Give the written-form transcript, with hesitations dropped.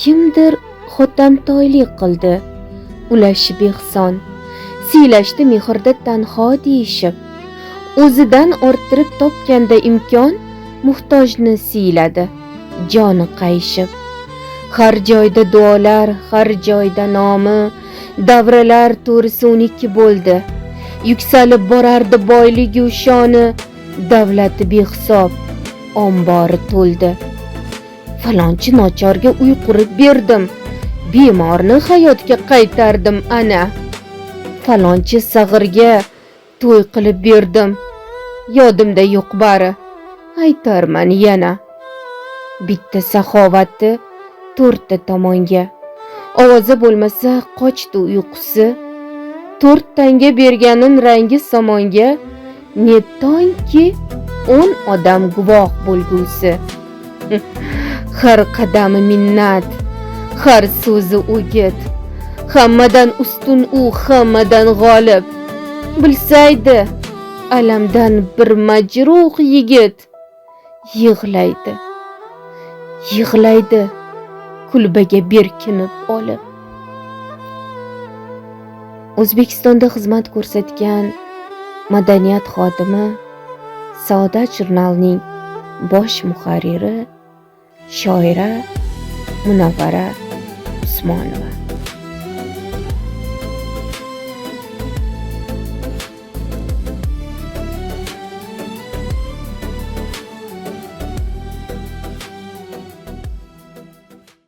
Kimdir xotamtoylik qildi, ulashib ehson, siylashdi mehrda tanho deyishib. O'zidan orttirib topganda imkon, muhtojni siyladi, joni qayishib. Har joyda duolar, har joyda nomi, davralar to'risi 12 bo'ldi. Yuksalib borardi boyligi u shoni, davlati behisob, ombori to'ldi. Falonchi nochorga uy qurib berdim, bemorni hayotga qaytardim ana. Falonchi sag'irga to'y qilib berdim, yodimda yo'q bari, aytarman yana. Bitta saxovatni 4 ta tomonga, ovoza bo'lmasa qochdi uyqusi. 4 tanga berganin rangi somonga, nettonki 10 odam guvoh bo'lgusi. Har qadami minnat, har so'zi o'git, hammadan ustun u, hammadan g'olib. Bilsaydi alamdan bir majruh yigit, yig'laydi, yig'laydi kulbaga berkinib olib. O'zbekistonda xizmat ko'rsatgan madaniyat xodimi, Saodat jurnalining bosh muharriri, shoira Munavvara Usmonova.